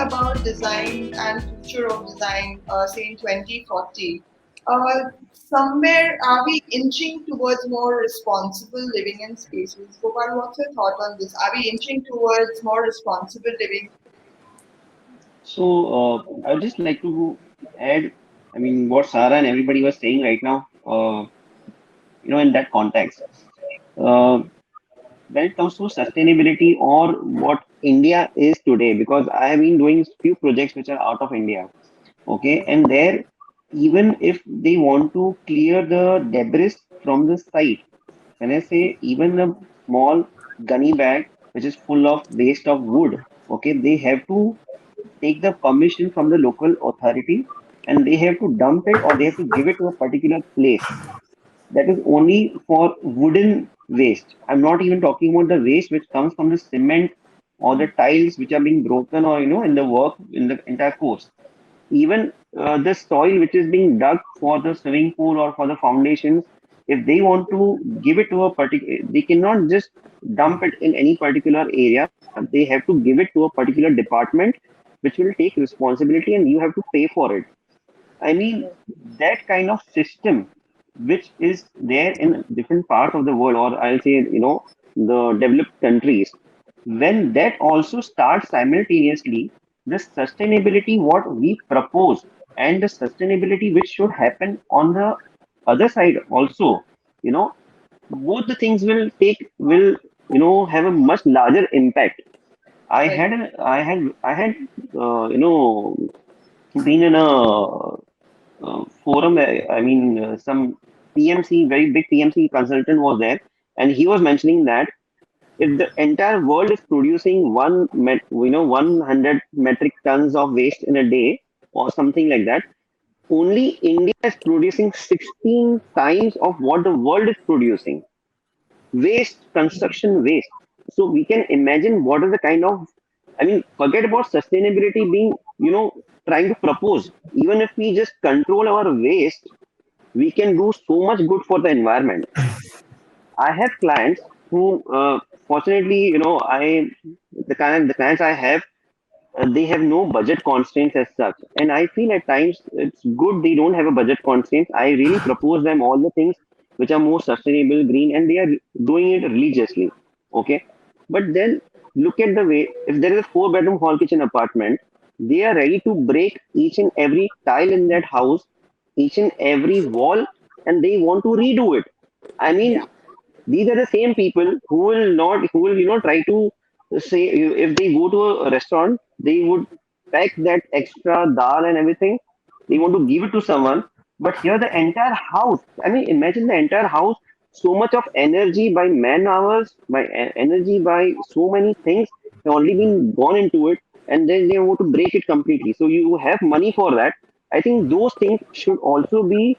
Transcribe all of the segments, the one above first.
about design and future of design, say in 2040, somewhere are we inching towards more responsible living in spaces? Gopal, what's your thought on this? Are we inching towards more responsible living? So I would just like to add, I mean, what Sarah and everybody was saying right now, in that context. Uh, when it comes to sustainability or what India is today, because I have been doing few projects which are out of India, okay, and there, even if they want to clear the debris from the site, when I say even a small gunny bag which is full of waste of wood, okay, they have to take the permission from the local authority and they have to dump it or they have to give it to a particular place that is only for wooden waste. I'm not even talking about the waste which comes from the cement or the tiles which are being broken or in the work in the entire course. Even the soil which is being dug for the swimming pool or for the foundations, if they want to give it to a particular, they cannot just dump it in any particular area. They have to give it to a particular department which will take responsibility and you have to pay for it. I mean, that kind of system, which is there in different parts of the world, or I'll say, the developed countries, when that also starts simultaneously, the sustainability what we propose and the sustainability which should happen on the other side also, you know, both the things will have a much larger impact. Right. I had, been in a forum. I mean, some PMC, very big PMC consultant was there, and he was mentioning that if the entire world is producing 100 metric tons of waste in a day or something like that, only India is producing 16 times of what the world is producing. Waste, construction waste. So we can imagine what is the kind of, I mean, forget about sustainability being, trying to propose. Even if we just control our waste, we can do so much good for the environment. I have clients who, fortunately, the clients I have, they have no budget constraints as such. And I feel at times it's good they don't have a budget constraints. I really propose them all the things which are more sustainable, green, and they are doing it religiously. Okay. But then look at the way, if there is a four-bedroom hall kitchen apartment, they are ready to break each and every tile in that house, each and every wall, and they want to redo it. I Yeah. mean, these are the same people who will try to say if they go to a restaurant, they would pack that extra dal and everything. They want to give it to someone, but here the entire house. I mean, imagine the entire house. So much of energy by man hours, by energy by so many things have already been gone into it, and then they want to break it completely. So you have money for that. I think those things should also be,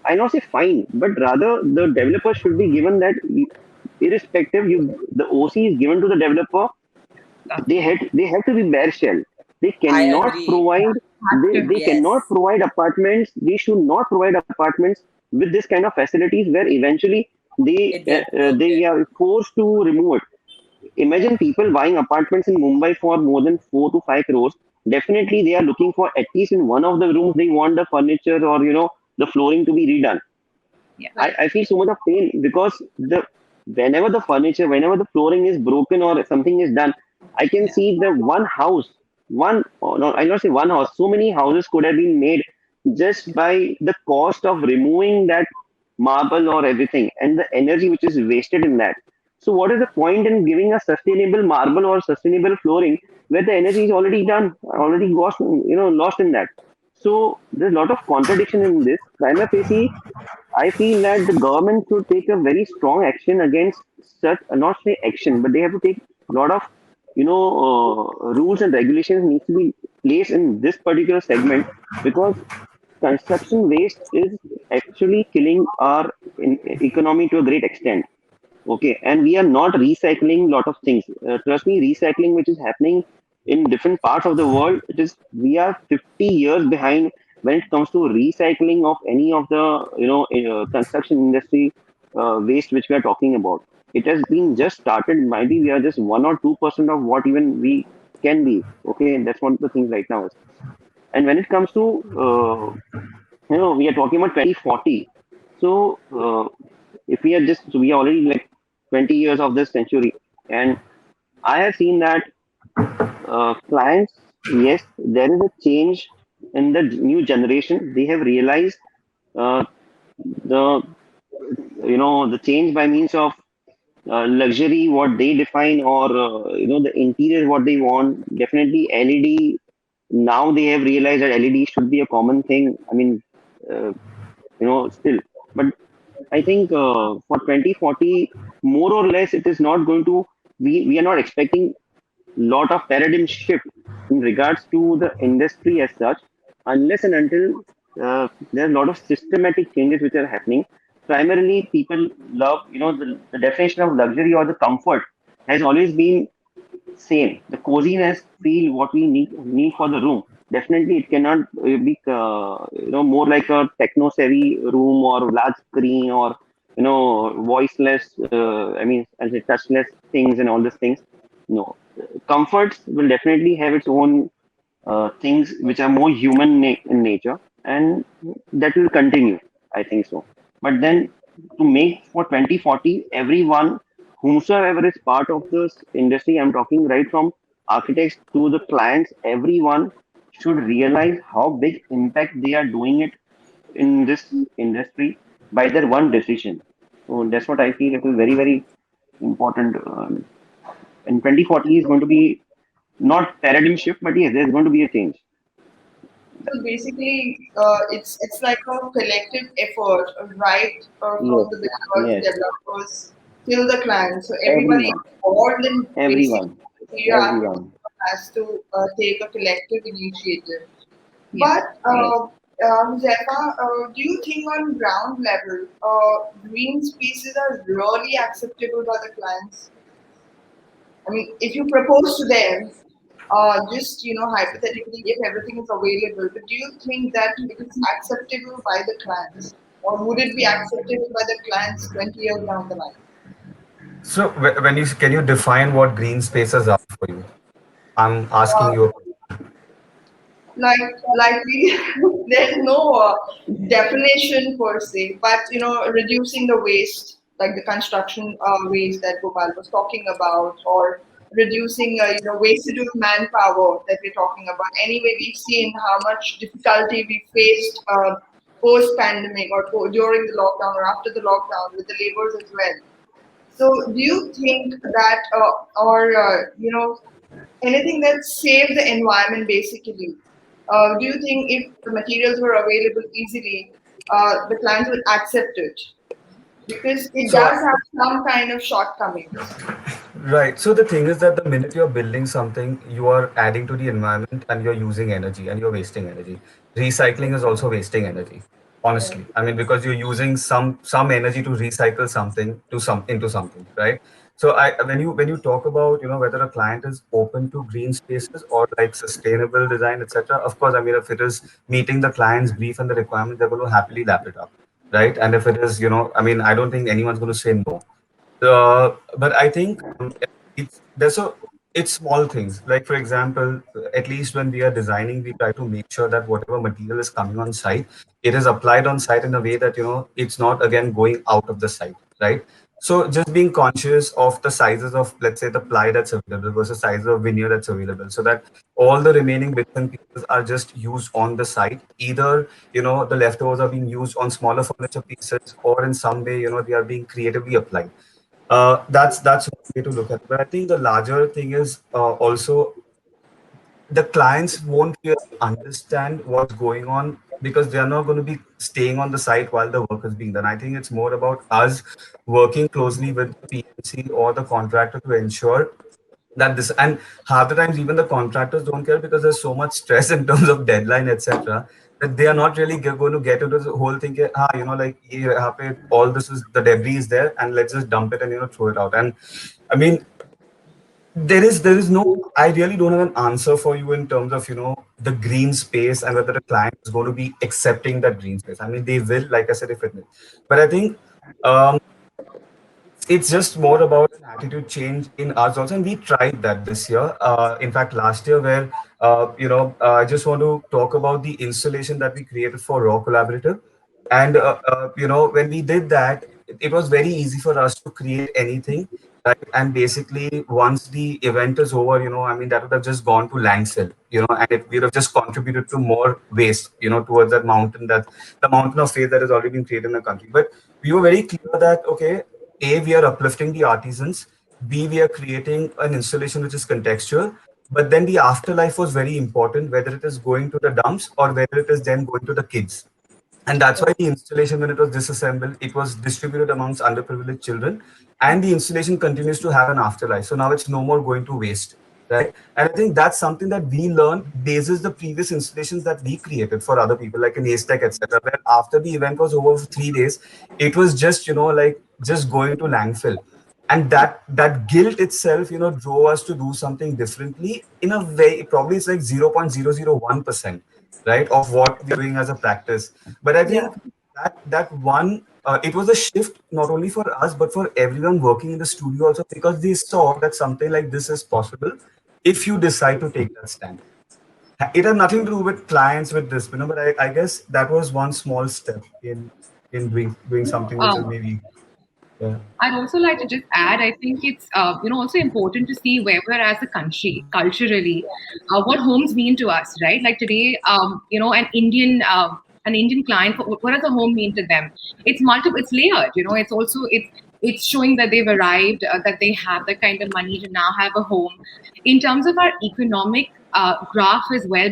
I not say fine, but rather the developer should be given that irrespective, the OC is given to the developer. They have to be bare shell. They I cannot agree. provide they cannot Yes. provide apartments. They should not provide apartments with this kind of facilities where eventually It gets they broken. are forced to remove it. Imagine people buying apartments in Mumbai for more than 4 to 5 crores. Definitely, they are looking for at least in one of the rooms they want the furniture or the flooring to be redone. Yeah. I, Right. I feel so much of pain because whenever the furniture, whenever the flooring is broken or something is done, I can Yeah. see the one house, one oh, no, I'll not say one house. So many houses could have been made just by the cost of removing that marble or everything and the energy which is wasted in that. So what is the point in giving a sustainable marble or sustainable flooring where the energy is already done, already lost in that? So there's a lot of contradiction in this. Prima facie, I feel that the government should take a very strong action against such, not say action, but they have to take a lot of, rules and regulations needs to be placed in this particular segment because construction waste is actually killing our economy to a great extent. Okay, and we are not recycling lot of things. Trust me, recycling which is happening in different parts of the world, it is we are 50 years behind when it comes to recycling of any of the construction industry waste which we are talking about. It has been just started. Maybe we are just 1 or 2% of what even we can be. Okay, that's one of the things right now. And when it comes to we are talking about 2040. So if we are just so we are already like 20 years of this century, and I have seen that clients, yes, there is a change in the new generation. They have realized uh, the the change by means of luxury, what they define, or the interior, what they want. Definitely LED. Now they have realized that LED should be a common thing. I mean, uh, still, but I think for 2040, more or less, it is not going to. We are not expecting lot of paradigm shift in regards to the industry as such, unless and until there are a lot of systematic changes which are happening. Primarily, people love, the definition of luxury or the comfort has always been same. The coziness feel what we need for the room. Definitely, it cannot be more like a techno savvy room or large screen or voiceless. I mean, as a touchless things and all these things. No, comforts will definitely have its own things which are more human in nature, and that will continue. I think so. But then to make for 2040, everyone, whomsoever is part of this industry, I'm talking right from architects to the clients, everyone should realize how big impact they are doing it in this industry by their one decision. So that's what I feel. It is very, very important. And 2040 is going to be not paradigm shift, but yes, there's going to be a change. So basically, it's like a collective effort, right, from Yes, the builders, yes, developers, till the client. So everybody everyone, involved in basic everyone, criteria architecture everyone. has to take a collective initiative. Yeah. But Yes. Huzefa, do you think on ground level, green spaces are really acceptable by the clients? I mean, if you propose to them, just hypothetically, if everything is available, but do you think that it is acceptable by the clients, or would it be acceptable by the clients 20 years down the line? So when you can you define what green spaces are for you? I'm asking Uh, you. like we, there's no definition per se, but reducing the waste, like the construction waste that Gopal was talking about, or reducing wastage of manpower that we're talking about. Anyway, we've seen how much difficulty we faced post pandemic or during the lockdown or after the lockdown with the laborers as well. So do you think that or anything that saves the environment basically? Do you think if the materials were available easily, the clients would accept it? Because it So does have some kind of shortcomings. right. So the thing is that the minute you're building something, you are adding to the environment and you're using energy and you're wasting energy. Recycling is also wasting energy. Right. Honestly, I mean, because you're using some energy to recycle something to some into something, right? So I when you talk about whether a client is open to green spaces or like sustainable design, etc. Of course, I mean if it is meeting the client's brief and the requirement, they're going to happily lap it up, right? And if it is, I mean, I don't think anyone's going to say no. But I think it's small things. Like for example, at least when we are designing, we try to make sure that whatever material is coming on site, it is applied on site in a way that it's not again going out of the site, right? So just being conscious of the sizes of, let's say, the ply that's available versus size of veneer that's available, so that all the remaining bits and pieces are just used on the site. Either the leftovers are being used on smaller furniture pieces, or in some way they are being creatively applied. That's one way to look at it. But I think the larger thing is also the clients won't really understand what's going on because they are not going to be staying on the site while the work is being done. I think it's more about us working closely with the PMC or the contractor to ensure that this, and half the times even the contractors don't care because there's so much stress in terms of deadline, etc., that they are not really going to get into the whole thing. Like all this is the debris is there and let's just dump it and throw it out. And I mean, there is no, I really don't have an answer for you in terms of the green space and whether the client is going to be accepting that green space. I mean, they will, like I said, if it is. But I think um it's just more about an attitude change in us also, and we tried that this year. In fact, last year, where I just want to talk about the installation that we created for Raw Collaborative, and when we did that, it was very easy for us to create anything, right? And basically, once the event is over, I mean, that would have just gone to landfill, and it would have just contributed to more waste, towards that mountain, that the mountain of faith that has already been created in the country. But we were very clear that, okay, A, we are uplifting the artisans. B, we are creating an installation which is contextual. But then the afterlife was very important, whether it is going to the dumps or whether it is then going to the kids. And that's why the installation, when it was disassembled, it was distributed amongst underprivileged children. And the installation continues to have an afterlife. So now it's no more going to waste, right? And I think that's something that we learned basis the previous installations that we created for other people, like in Aztec, etc. Where after the event was over for 3 days, it was just, like just going to landfill. And that guilt itself, drove us to do something differently in a way. Probably it's like 0.001%, right, of what we're doing as a practice. But I Yeah. think that one, it was a shift not only for us but for everyone working in the studio also, because they saw that something like this is possible if you decide to take that stand. It had nothing to do with clients with this, but I guess that was one small step in doing something which is Um, maybe, yeah. I'd also like to just add, I think it's also important to see where we're as a country culturally, what homes mean to us, right? Like today, an Indian client, what does a home mean to them? It's multiple, it's layered. It's also it's showing that they've arrived, that they have the kind of money to now have a home. In terms of our economic graph as well,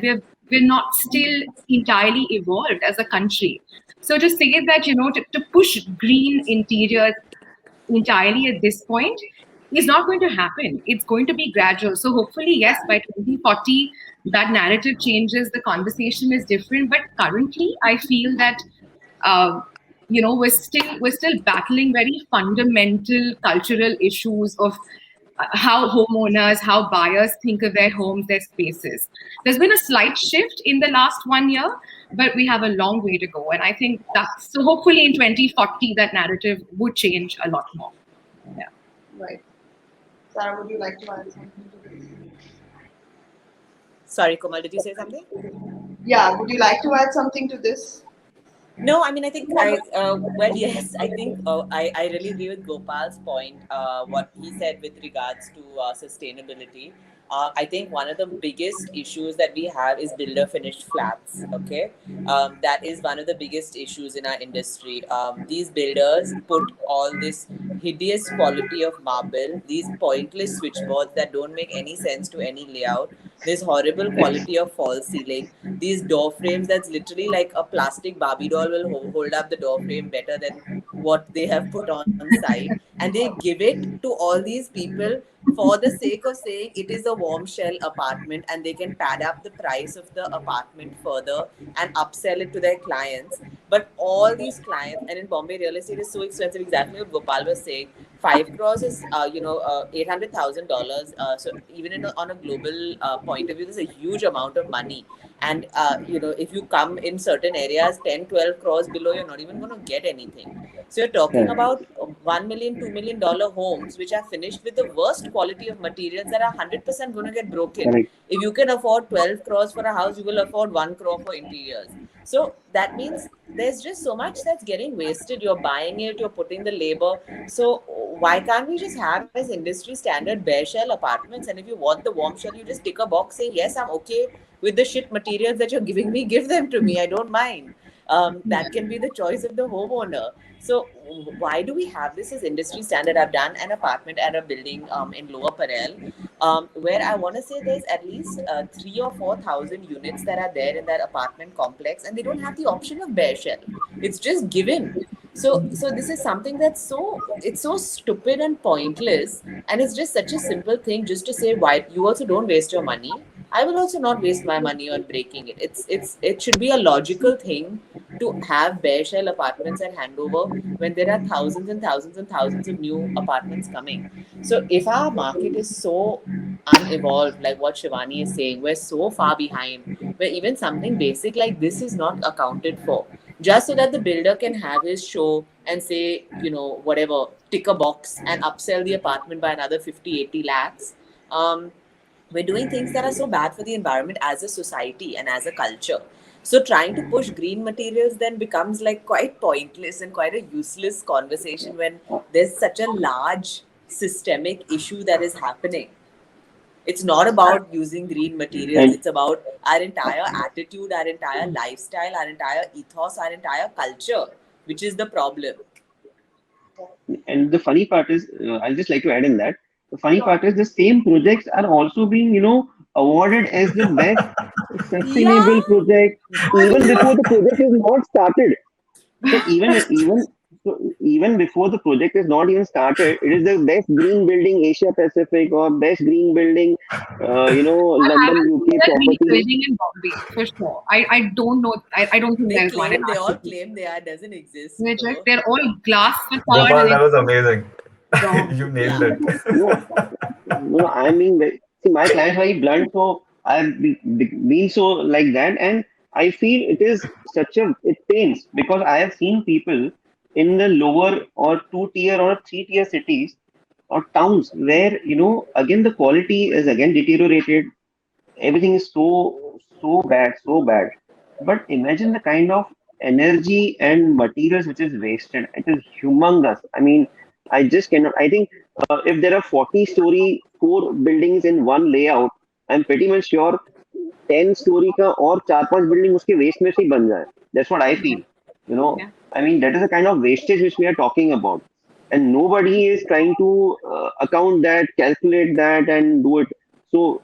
we're not still entirely evolved as a country. So to say that, to push green interiors entirely at this point is not going to happen. It's going to be gradual. So hopefully, yes, by 2040, that narrative changes, the conversation is different. But currently, I feel that uh, we're still battling very fundamental cultural issues of how homeowners, how buyers think of their homes, their spaces. There's been a slight shift in the last 1 year, but we have a long way to go. And I think that's so hopefully in 2040, that narrative would change a lot more. Yeah. Right. Sarah, would you like to add something to this? Sorry, Komal, did you say something? Yeah, would you like to add something to this? No, I mean, I think well, yes, I think I really agree with Gopal's point, what he said with regards to sustainability. I think one of the biggest issues that we have is builder finished flats. Okay. That is one of the biggest issues in our industry. These builders put all this hideous quality of marble, these pointless switchboards that don't make any sense to any layout, this horrible quality of false ceiling, these door frames that's literally like a plastic Barbie doll will hold up the door frame better than what they have put on site, and they give it to all these people for the sake of saying it is a warm shell apartment, and they can pad up the price of the apartment further and upsell it to their clients. But all these clients, and in Bombay real estate is so expensive, exactly what Gopal was saying. 5 crores is $800,000. So even on a global point of view, there's a huge amount of money. And if you come in certain areas 10, 12 crores below, you're not even going to get anything. So you're talking Correct. about $1 million, $2 million homes which are finished with the worst quality of materials that are 100% going to get broken. Correct. If you can afford 12 crores for a house, you will afford 1 crore for interiors. So that means there's just so much that's getting wasted. You're buying it, you're putting the labor. So why can't we just have as industry standard bare shell apartments? And if you want the warm shell, you just tick a box saying, yes, I'm okay with the shit materials that you're giving me, give them to me. I don't mind. That can be the choice of the homeowner. So why do we have this as industry standard? I've done an apartment at a building in Lower Parel, where I want to say there's at least 3 or 4 thousand units that are there in that apartment complex, and they don't have the option of bare shell. It's just given. So this is something that's it's so stupid and pointless, and it's just such a simple thing just to say why you also don't waste your money. I will also not waste my money on breaking it. It should be a logical thing to have bare shell apartments at handover when there are thousands and thousands and thousands of new apartments coming. So if our market is so unevolved, like what Shivani is saying, we're so far behind, where even something basic like this is not accounted for. just so that the builder can have his show and say, whatever, tick a box and upsell the apartment by another 50, 80 lakhs. We're doing things that are so bad for the environment as a society and as a culture. So trying to push green materials then becomes like quite pointless and quite a useless conversation when there's such a large systemic issue that is happening. It's not about using green materials. And It's about our entire attitude, our entire lifestyle, our entire ethos, our entire culture, which is the problem. and the funny part is, I'll just like to add in that the funny Sure. part is the same projects are also being, awarded as the best Yeah, sustainable project I even before know. the project is not started. So even before the project is not even started, it is the best green building Asia Pacific or best green building, I London, haven't seen UK a green property. building in Bombay for sure. I don't know. I don't think there's one in They our all city. claim they are, doesn't exist Which though. they're all glass facade Gopal, and that it's was amazing. wrong. You nailed Yeah. it. No, no, I'm being very, see, my clients are very blunt, so been so like that, and I feel it is it pains because I have seen people in the lower or two tier or three tier cities or towns where, again, the quality is again deteriorated. Everything is so bad, so bad. But imagine the kind of energy and materials which is wasted. It is humongous. I mean, I just cannot. I think if there are 40-story four buildings in one layout, I'm pretty much sure 10 story का और चार पांच building उसके waste में से ही बन जाए. That's what I feel. You know, Yeah. I mean that is the kind of wastage which we are talking about, and nobody is trying to account that, calculate that, and do it. So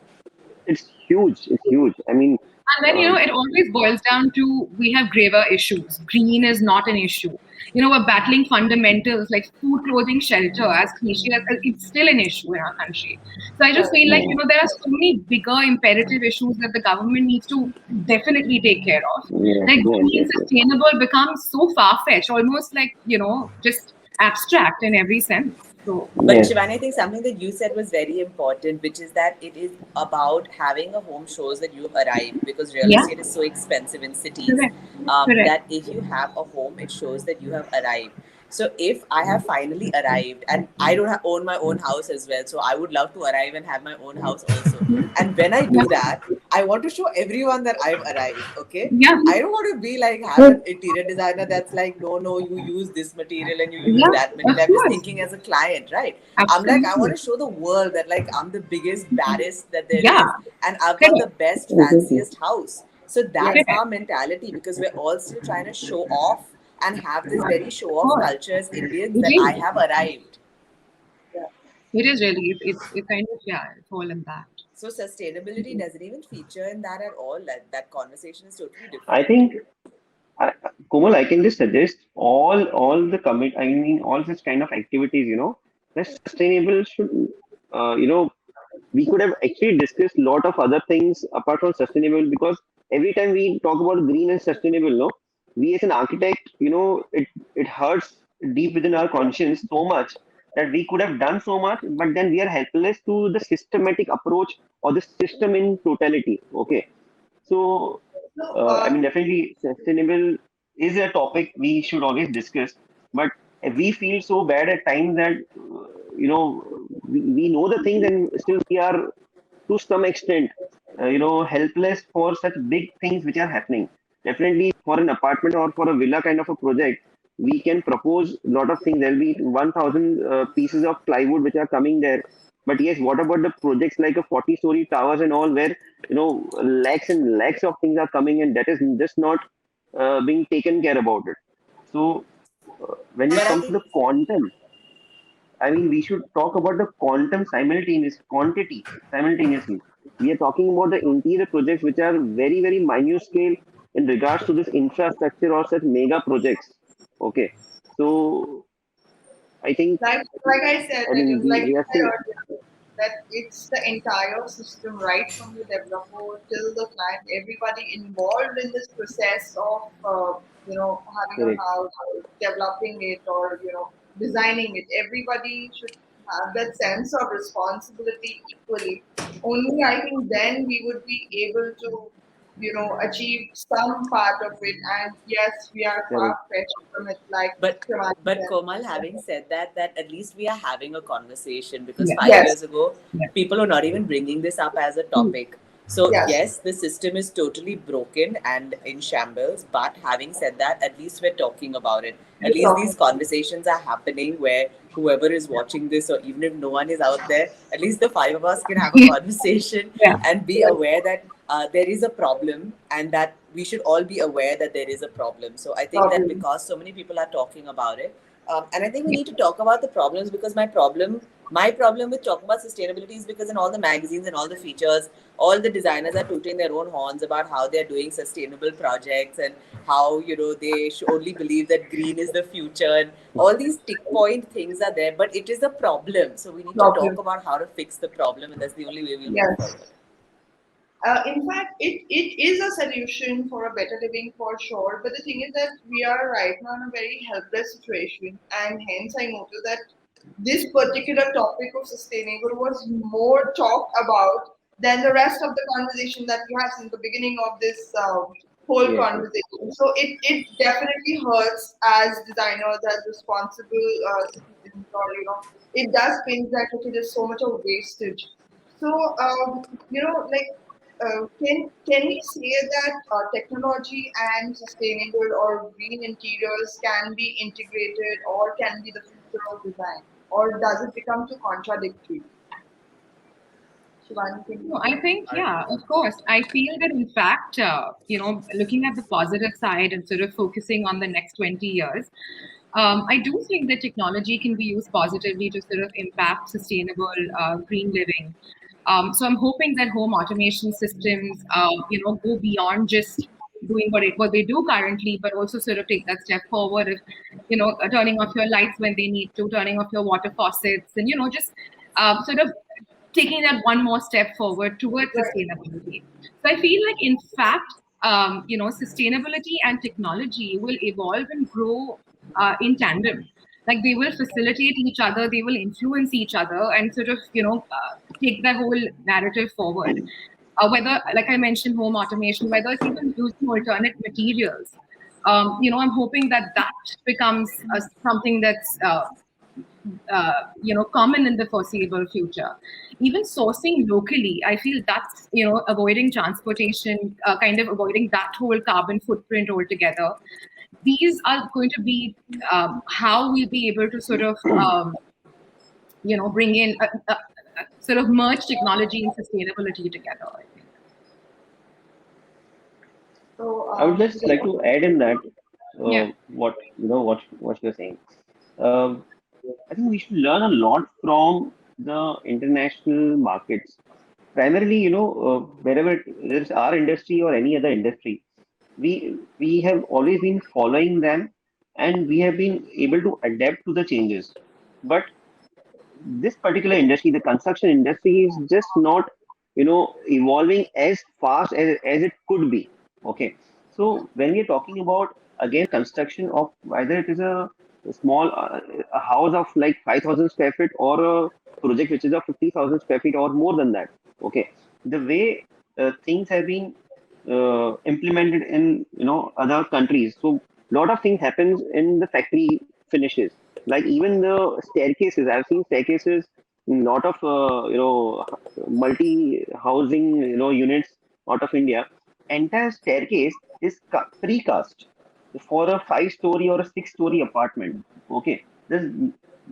it's huge. It's huge. I mean, And then, um, it always boils down to we have graver issues. Green is not an issue. We're battling fundamentals like food, clothing, shelter, as cliche as it's still an issue in our country. So I just Correct. feel like, yeah, there are so many bigger imperative issues that the government needs to definitely take care of. yes, Like yes, being yes, yes. sustainable becomes so far fetched, almost like, just abstract in every sense. So, But Yes. Shivani, I think something that you said was very important, which is that it is about having a home shows that you've arrived because real yeah, estate is so expensive in cities, correct, correct. that if you have a home, it shows that you have arrived. So if I have finally arrived, and I don't own my own house as well, so I would love to arrive and have my own house also. And when I Yeah, do that, I want to show everyone that I've arrived. Okay, yeah, I don't want to be like have an interior designer that's like, no, no, you use this material and you use yeah, that of material. I'm just course. thinking as a client, right? I'm like, I want Absolutely. to show the world that like I'm the biggest, baddest that there Yeah, is, and I've got the correct, best, Mhm. fanciest house. So that's Yes. correct. our mentality because we're all still trying to show off and have this very show Of off course. culture as Indians It that I is. have arrived. Yeah. It is really. It's kind of, yeah, it's all in that. So sustainability doesn't even feature in that at all. That conversation is totally I different. think, I, Komal, I can just suggest all the commit. I mean, all such kind of activities. That sustainable should. We could have actually discussed a lot of other things apart from sustainable because every time we talk about green and sustainable, no, we as an architect, it hurts deep within our conscience so much that we could have done so much, but then we are helpless to the systematic approach or the system in totality. Okay, so So, I mean, definitely sustainable is a topic we should always discuss, but we feel so bad at times that we know the things and still we are to some extent helpless for such big things which are happening. Definitely for an apartment or for a villa kind of a project, we can propose a lot of things. There'll be 1,000 pieces of plywood which are coming there. But yes, what about the projects like a 40-story towers and all where lakhs and lakhs of things are coming and that is just not being taken care about it. So when it But I comes to think the quantum, I mean, we should talk about the quantum quantity simultaneously. We are talking about the interior projects which are very, very minute scale in regards to this infrastructure or such mega projects. Okay. So I think, like I said, I mean, like we you have said to, earlier, that it's the entire system, right from the developer till the client, everybody involved in this process of, having a correct. house, developing it, or designing it. Everybody should have that sense of responsibility equally. Only I think then we would be able to achieved some part of it. And yes, we are Correct. far-fetched from it, like But Shivani but said. Komal, having said that, that at least we are having a conversation, because Yeah. 5 years Yes, ago, Yeah. people were not even bringing this up as a True. topic. So yes, yes, the system is totally broken and in shambles. But having said that, at least we're talking about it. At we're least talking. these conversations are happening where whoever is watching this, or even if no one is out there, at least the five of us can have a conversation Yeah. and be Yes, aware that there is a problem, and that we should all be aware that there is a problem. So I think that problem. because so many people are talking about it, and I think we need to talk about the problems, because my problem with talking about sustainability is because in all the magazines and all the features, all the designers are tooting their own horns about how they're doing sustainable projects, and how they should only believe that green is the future, and all these tick point things are there, but it is a problem. So we need to talk Problem. about how to fix the problem, and that's the only way we'll move Yes. forward. In fact, it is a solution for a better living for sure. But the thing is that we are right now in a very helpless situation, and hence I noticed that this particular topic of sustainable was more talked about than the rest of the conversation that we have since the beginning of this whole Yes, yes. conversation. So it definitely hurts as designers, as responsible citizens, or it does think that okay, there's so much of wastage. So like can we say that technology and sustainable or green interiors can be integrated or can be the future of design? Or does it become too contradictory? Shivani, can you No, I think, I yeah, of course. I feel that, in fact, looking at the positive side and sort of focusing on the next 20 years, I do think that technology can be used positively to sort of impact sustainable green living. So I'm hoping that home automation systems, go beyond just doing what they do currently, but also sort of take that step forward of, turning off your lights when they need to, turning off your water faucets, and just sort of taking that one more step forward towards right? sustainability. So I feel like, in fact, sustainability and technology will evolve and grow in tandem. Like they will facilitate each other, they will influence each other, and sort of take that whole narrative forward. Whether, like I mentioned, home automation, whether it's even using alternate materials. I'm hoping that that becomes something that's common in the foreseeable future. Even sourcing locally, I feel that's avoiding transportation, kind of avoiding that whole carbon footprint altogether. These are going to be how we'll be able to sort of bring in sort of merge technology and sustainability together, I think. So I would just like to add in that Yeah. what you're saying. Um, I think we should learn a lot from the international markets. Primarily, wherever there's our industry or any other industry, we have always been following them, and we have been able to adapt to the changes. But this particular industry, the construction industry, is just not, evolving as fast as it could be. Okay. So when we're talking about again construction of either it is a small a house of like 5,000 square feet or a project which is of 50,000 square feet or more than that. Okay. The way things have been implemented in other countries. So lot of things happens in the factory finishes. Like even the staircases, I've seen staircases in lot of multi housing units out of India. Entire staircase is precast for a 5 story or a 6 story apartment. Okay, there's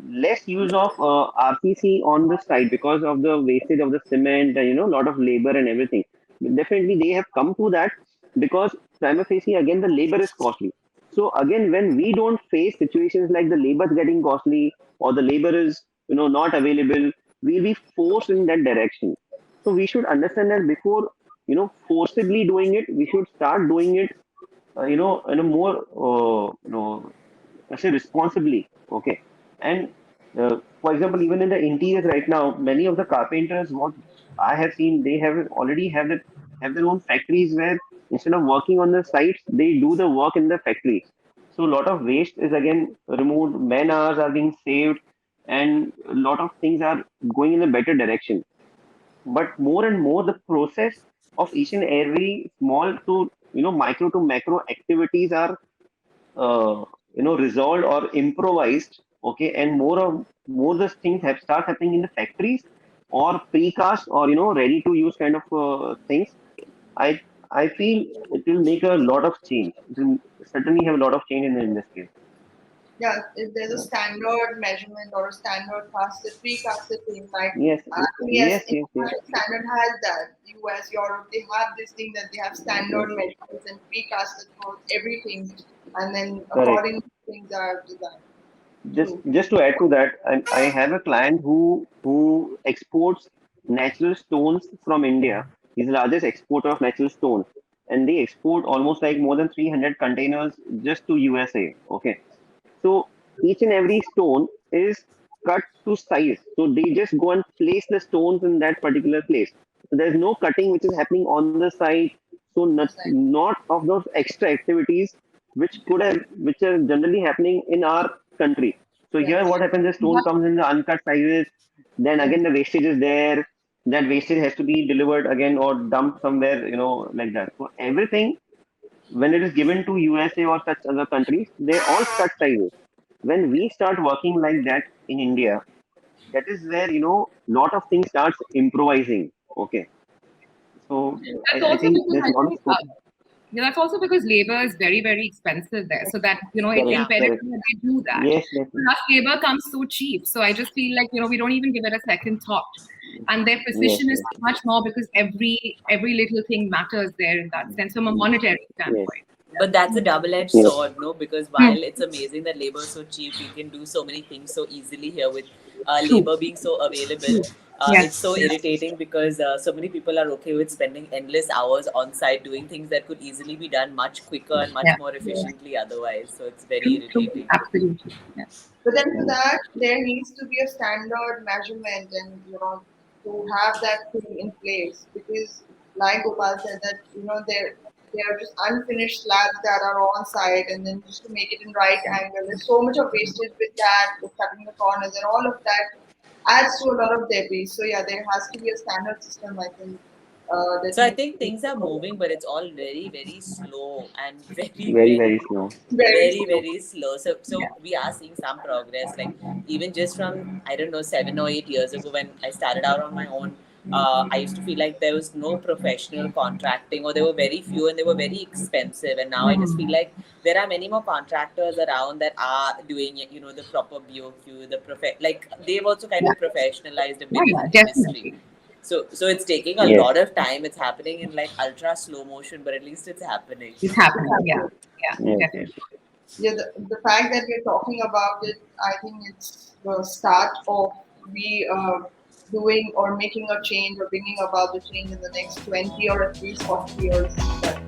less use of RCC on the site because of the wastage of the cement and lot of labor and everything. Definitely, they have come to that because prima facie again the labor is costly. So again, when we don't face situations like the labor getting costly or the labor is not available, we'll be forced in that direction. So we should understand that before forcibly doing it, we should start doing it in a more I say responsibly. Okay, and for example, even in the interiors right now, many of the carpenters, what I have seen, they have their own factories where instead of working on the sites, they do the work in the factories. So a lot of waste is again removed, man hours are being saved, and a lot of things are going in a better direction. But more and more, the process of each and every small to micro to macro activities are resolved or improvised. Okay, and more these things have start happening in the factories or precast or ready to use kind of things. I i feel it will make a lot of change. It will certainly have a lot of change in the industry. Yeah, if there's a standard measurement or a standard casted, pre-casted thing, like Yes, yes, yes, yes, yes. international standard has that. US, Europe, they have this thing that they have standard Yes, measurements and pre-casted for everything, and then correct. according to things are designed. just True. just to add to that, I have a client who exports natural stones from India. He's the largest exporter of natural stones, and they export almost like more than 300 containers just to USA. Okay, so each and every stone is cut to size. So they just go and place the stones in that particular place. So there's no cutting which is happening on the side. So Design. not of those extra activities which are generally happening in our country. So here Yes. what happens is stone comes in the uncut sizes, then Yes. again the wastage is there. That wastage has to be delivered again or dumped somewhere, like that. So everything when it is given to USA or such other countries, they all cut sizes. When we start working like that in India, that is where lot of things starts improvising. Okay, so That's I also think because there's I a lot of think scope. yeah, that's also because labor is very, very expensive there. So that, it's Correct, Yeah. imperative correct. that they do that. Yes, yes, yes. Plus, labor comes so cheap. So I just feel like, we don't even give it a second thought. And their Yes, precision is yes, so much more because every little thing matters there in that sense from a monetary yes, standpoint. But that's a double-edged yes, sword, no? Because Hmm. while it's amazing that labor is so cheap, we can do so many things so easily here with True. labor being so available. True. Yes. It's so irritating because so many people are okay with spending endless hours on site doing things that could easily be done much quicker and much Yeah. more efficiently otherwise. So it's very True. True. irritating. Absolutely. Yeah. But then for yes, that, there needs to be a standard measurement and, to have that thing in place because, like Gopal said, that, they are just unfinished slabs that are on site and then just to make it in right angle. There's so much of wastage with that, with cutting the corners and all of that adds to a lot of debris. So yeah, there has to be a standard system, I think, that So I needs think to be things are followed. moving, but it's all very, very slow and very, very, very very, slow. Very very, slow. very slow. So we are seeing some progress. Like even just from I don't know 7 or 8 years ago when I started out on my own, I used to feel like there was no professional contracting, or there were very few, and they were very expensive. And now I just feel Mhm. like there are many more contractors around that are doing it. The proper BOQ, like they've also kind Yeah. of professionalized a Yeah. bit in Yeah. the industry. Definitely. So it's taking a Yes, lot of time. It's happening in like ultra slow motion, but at least it's happening. It's happening. Yeah. Yeah. yes, yes, Definitely. Yeah, the fact that we're talking about it, I think it's the start of we doing or making a change or bringing about the change in the next 20 or at least 40 years. That